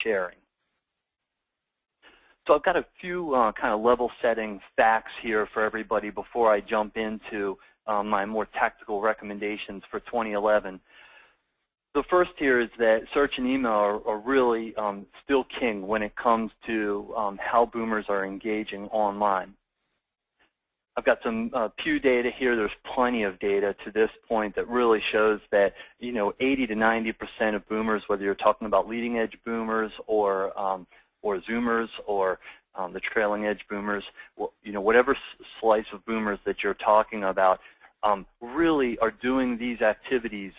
sharing. So I've got a few kind of level-setting facts here for everybody before I jump into my more tactical recommendations for 2011. The first here is that search and email are really still king when it comes to how boomers are engaging online. I've got some Pew data here. There's plenty of data to this point that really shows that 80 to 90% of boomers, whether you're talking about leading edge boomers or Zoomers or the trailing edge boomers, whatever slice of boomers that you're talking about, really are doing these activities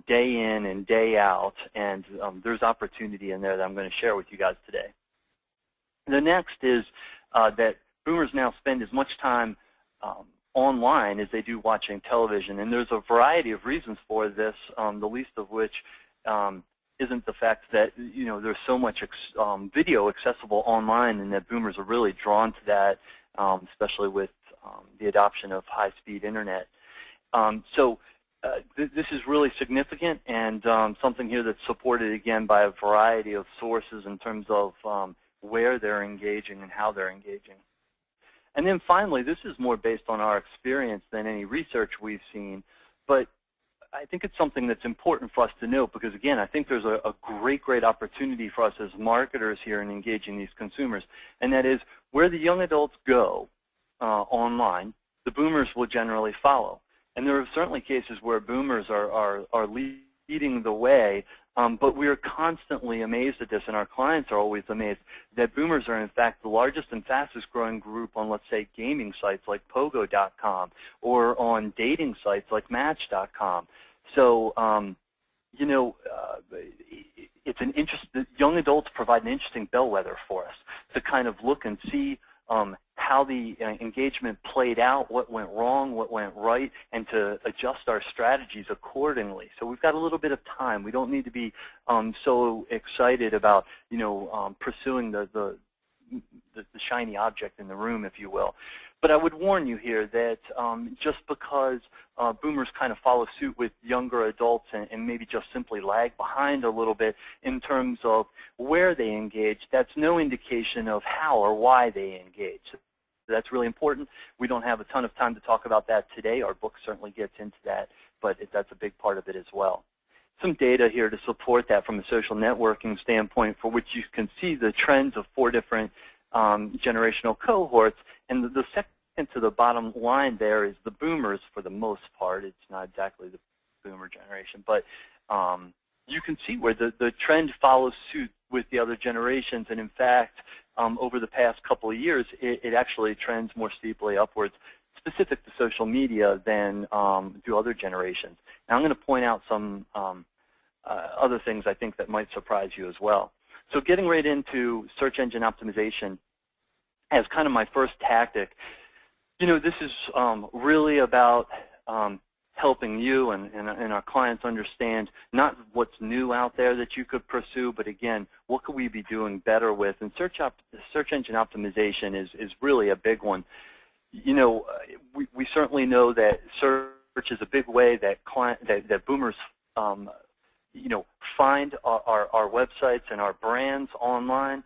day in and day out, and there's opportunity in there that I'm going to share with you guys today. The next is that boomers now spend as much time online as they do watching television, and there's a variety of reasons for this, the least of which isn't the fact that there's so much video accessible online, and that boomers are really drawn to that, especially with the adoption of high-speed internet. This is really significant, and something here that's supported again by a variety of sources in terms of where they're engaging and how they're engaging. And then finally, this is more based on our experience than any research we've seen, but I think it's something that's important for us to note because, again, I think there's a great opportunity for us as marketers here in engaging these consumers, and that is where the young adults go online, the boomers will generally follow. And there are certainly cases where boomers are leading the way, but we are constantly amazed at this, and our clients are always amazed that boomers are, in fact, the largest and fastest growing group on, let's say, gaming sites like Pogo.com or on dating sites like Match.com. So, it's an young adults provide an interesting bellwether for us to kind of look and see how the engagement played out, what went wrong, what went right, and to adjust our strategies accordingly. So we've got a little bit of time. We don't need to be so excited about, pursuing the shiny object in the room, if you will. But I would warn you here that just because boomers kind of follow suit with younger adults and maybe just simply lag behind a little bit in terms of where they engage, that's no indication of how or why they engage. That's really important. We don't have a ton of time to talk about that today. Our book certainly gets into that, but that's a big part of it as well. Some data here to support that from a social networking standpoint, for which you can see the trends of 4 different generational cohorts. And the second to the bottom line there is the boomers for the most part. It's not exactly the boomer generation, but you can see where the trend follows suit with the other generations. And in fact, over the past couple of years, it actually trends more steeply upwards, specific to social media, than do other generations. Now I'm going to point out some other things I think that might surprise you as well. So getting right into search engine optimization as kind of my first tactic, this is really about helping you and our clients understand not what's new out there that you could pursue, but again, what could we be doing better with? And search engine optimization is really a big one. We certainly know that search is a big way that boomers find our websites and our brands online.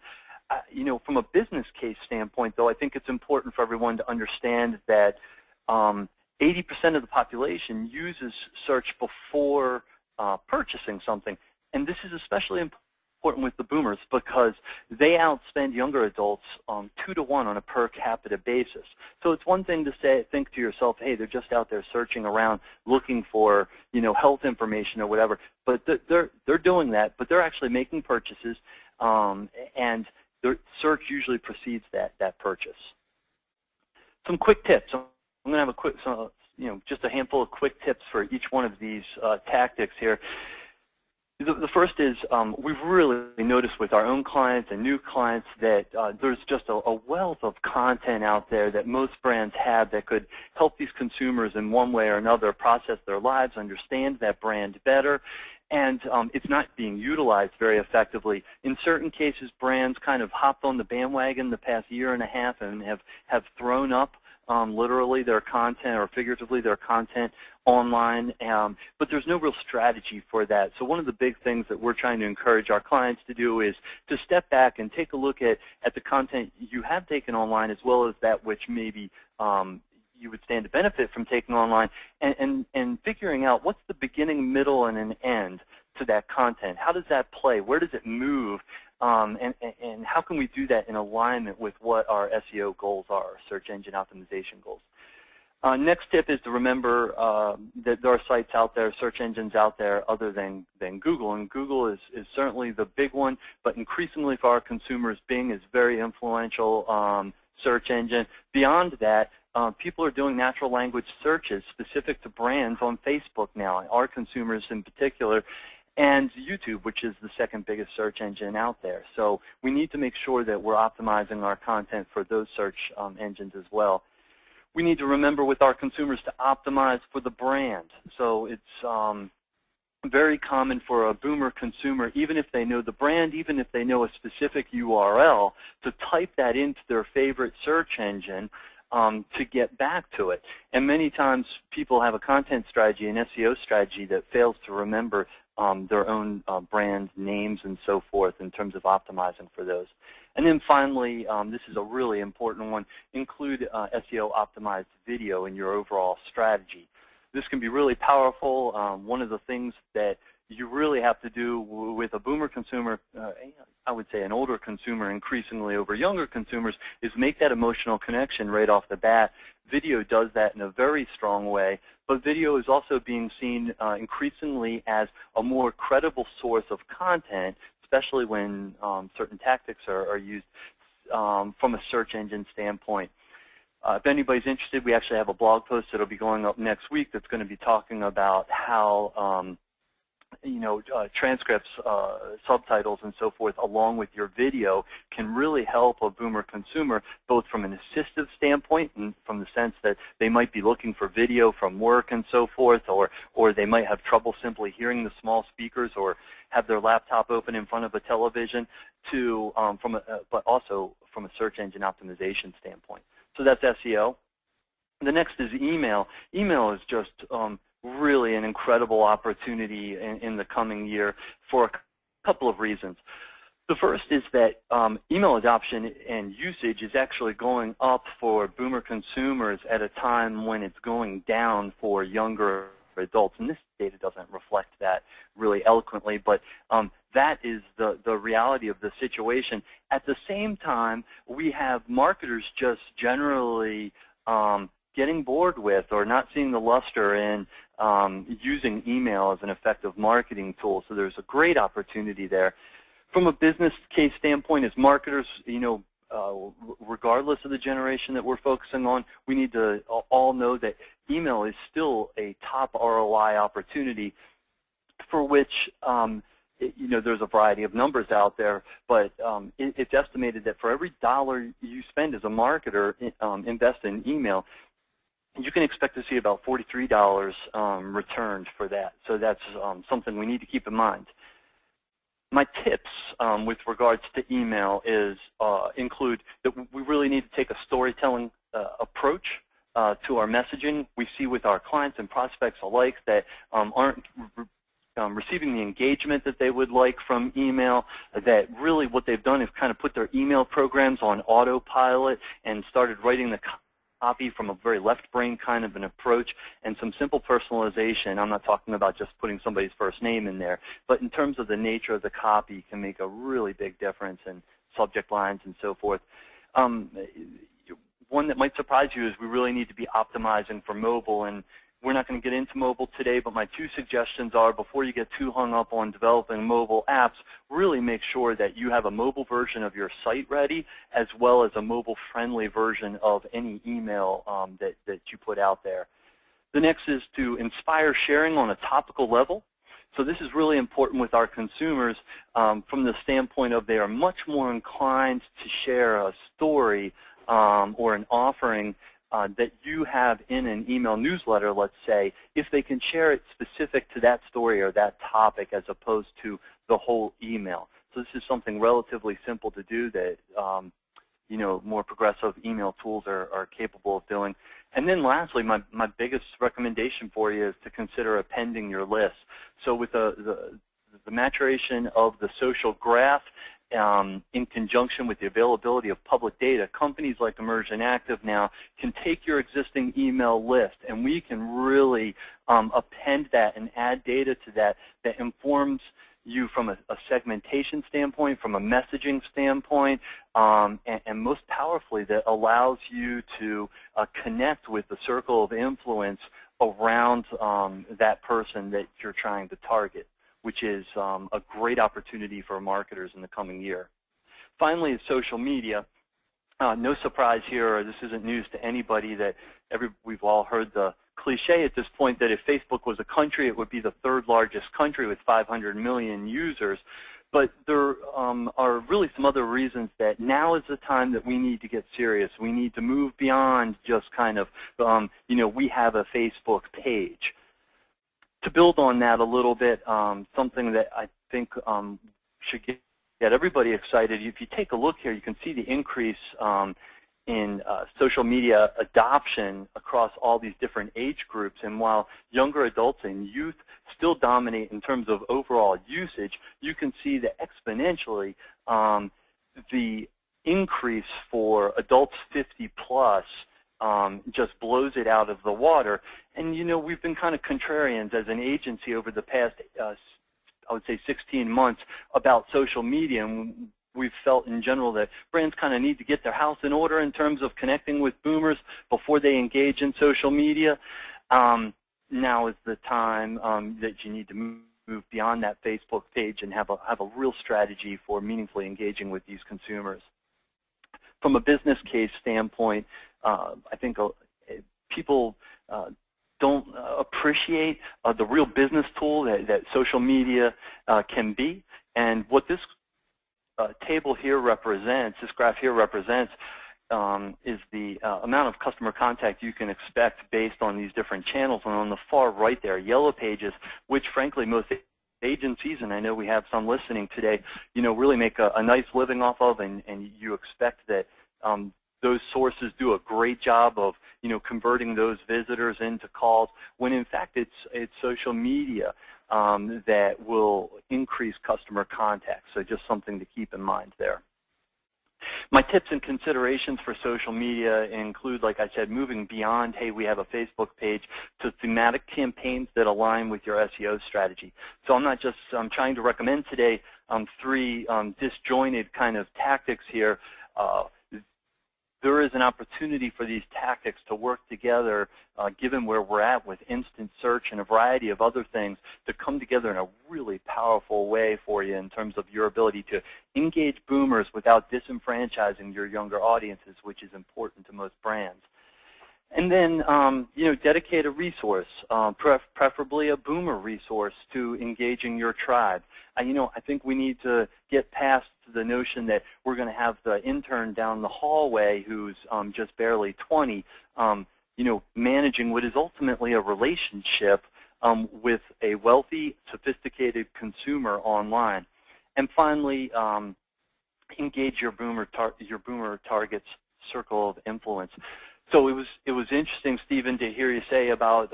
From a business case standpoint, though, I think it's important for everyone to understand that 80% of the population uses search before purchasing something, and this is especially important with the boomers because they outspend younger adults 2 to 1 on a per capita basis. So it's one thing to think to yourself, hey, they're just out there searching around looking for health information or whatever, but they're doing that, but they're actually making purchases, and their search usually precedes that purchase. Some quick tips. I'm going to have just a handful of quick tips for each one of these tactics here. The first is we've really noticed with our own clients and new clients that there's just a wealth of content out there that most brands have that could help these consumers in one way or another process their lives, understand that brand better, and it's not being utilized very effectively. In certain cases, brands kind of hopped on the bandwagon the past year and a half and have thrown up literally their content or figuratively their content online, but there's no real strategy for that. So one of the big things that we're trying to encourage our clients to do is to step back and take a look at the content you have taken online, as well as that which maybe you would stand to benefit from taking online, and figuring out what's the beginning, middle, and an end to that content. How does that play? Where does it move? And how can we do that in alignment with what our SEO goals are, search engine optimization goals? Next tip is to remember that there are sites out there, search engines out there other than Google, and Google is certainly the big one, but increasingly for our consumers, Bing is very influential search engine. Beyond that, people are doing natural language searches specific to brands on Facebook now, our consumers in particular, and YouTube, which is the second biggest search engine out there. So we need to make sure that we're optimizing our content for those search engines as well. We need to remember with our consumers to optimize for the brand. So it's very common for a boomer consumer, even if they know the brand, even if they know a specific URL, to type that into their favorite search engine to get back to it. And many times people have a content strategy, an SEO strategy, that fails to remember their own brand names and so forth in terms of optimizing for those. And then finally, this is a really important one, include SEO optimized video in your overall strategy. This can be really powerful. One of the things that you really have to do with a boomer consumer, I would say an older consumer increasingly over younger consumers, is make that emotional connection right off the bat. Video does that in a very strong way, but video is also being seen increasingly as a more credible source of content, especially when certain tactics are used from a search engine standpoint. If anybody's interested, we actually have a blog post that will be going up next week that's going to be talking about how transcripts, subtitles, and so forth, along with your video, can really help a boomer consumer, both from an assistive standpoint and from the sense that they might be looking for video from work and so forth, or they might have trouble simply hearing the small speakers or have their laptop open in front of a television, but also from a search engine optimization standpoint. So that's SEO. The next is email. Email is just really an incredible opportunity in the coming year for a couple of reasons. The first is that email adoption and usage is actually going up for boomer consumers at a time when it's going down for younger adults. And this data doesn't reflect that really eloquently, but that is the reality of the situation. At the same time, we have marketers just generally getting bored with or not seeing the luster in using email as an effective marketing tool. So there's a great opportunity there. From a business case standpoint, as marketers, regardless of the generation that we're focusing on, we need to all know that email is still a top ROI opportunity for which there's a variety of numbers out there, but it's estimated that for every dollar you spend as a marketer invest in email, you can expect to see about $43 returned for that. So that's something we need to keep in mind. My tips with regards to email include that we really need to take a storytelling approach to our messaging. We see with our clients and prospects alike that aren't receiving the engagement that they would like from email, that really what they've done is kind of put their email programs on autopilot and started writing the copy from a very left brain kind of an approach, and some simple personalization. I'm not talking about just putting somebody's first name in there, but in terms of the nature of the copy can make a really big difference in subject lines and so forth. One that might surprise you is we really need to be optimizing for mobile, and we're not going to get into mobile today, but my two suggestions are, before you get too hung up on developing mobile apps, really make sure that you have a mobile version of your site ready, as well as a mobile-friendly version of any email that you put out there. The next is to inspire sharing on a topical level. So this is really important with our consumers from the standpoint of they are much more inclined to share a story or an offering that you have in an email newsletter, let's say, if they can share it specific to that story or that topic as opposed to the whole email. So this is something relatively simple to do that more progressive email tools are capable of doing. And then lastly, my biggest recommendation for you is to consider appending your list. So with the maturation of the social graph, in conjunction with the availability of public data, companies like Immersion Active now can take your existing email list, and we can really append that and add data to that informs you from a segmentation standpoint, from a messaging standpoint, and most powerfully, that allows you to connect with the circle of influence around that person that you're trying to target, which is a great opportunity for marketers in the coming year. Finally, is social media. No surprise here, this isn't news to anybody, that we've all heard the cliche at this point that if Facebook was a country, it would be the third largest country with 500 million users. But there are really some other reasons that now is the time that we need to get serious. We need to move beyond just kind of, we have a Facebook page. To build on that a little bit, something that I think should get everybody excited, if you take a look here, you can see the increase in social media adoption across all these different age groups. And while younger adults and youth still dominate in terms of overall usage, you can see that exponentially the increase for adults 50 plus just blows it out of the water. And we've been kind of contrarians as an agency over the past, I would say 16 months about social media. And we've felt in general that brands kind of need to get their house in order in terms of connecting with boomers before they engage in social media. Now is the time that you need to move beyond that Facebook page and have a real strategy for meaningfully engaging with these consumers. From a business case standpoint, I think people don't appreciate the real business tool that social media can be. And what this table here represents, this graph here represents, is the amount of customer contact you can expect based on these different channels. And on the far right there, Yellow Pages, which frankly most agencies, and I know we have some listening today, really make a nice living off of, and you expect that those sources do a great job of converting those visitors into calls, when in fact it's social media that will increase customer contact. So just something to keep in mind there. My tips and considerations for social media include, like I said, moving beyond, hey, we have a Facebook page, to thematic campaigns that align with your SEO strategy. So I'm trying to recommend today three disjointed kind of tactics here. There is an opportunity for these tactics to work together, given where we're at with instant search and a variety of other things, to come together in a really powerful way for you in terms of your ability to engage boomers without disenfranchising your younger audiences, which is important to most brands. And then, dedicate a resource, preferably a boomer resource, to engaging your tribe. I think we need to get past the notion that we're going to have the intern down the hallway who's just barely 20, managing what is ultimately a relationship with a wealthy, sophisticated consumer online. And finally, engage your boomer target's circle of influence. So it was interesting, Stephen, to hear you say about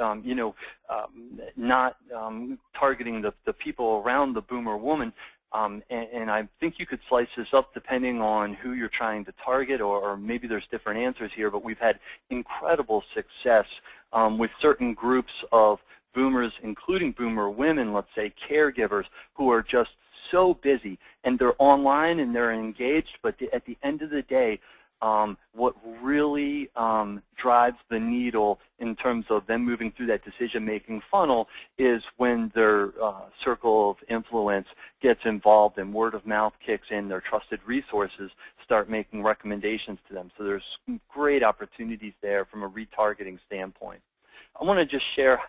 not targeting the people around the boomer woman. And I think you could slice this up depending on who you're trying to target, or maybe there's different answers here, but we've had incredible success with certain groups of boomers, including boomer women, let's say caregivers, who are just so busy, and they're online and they're engaged, but at the end of the day, what really drives the needle in terms of them moving through that decision-making funnel is when their circle of influence gets involved and word of mouth kicks in, their trusted resources start making recommendations to them. So there's great opportunities there from a retargeting standpoint. I want to just share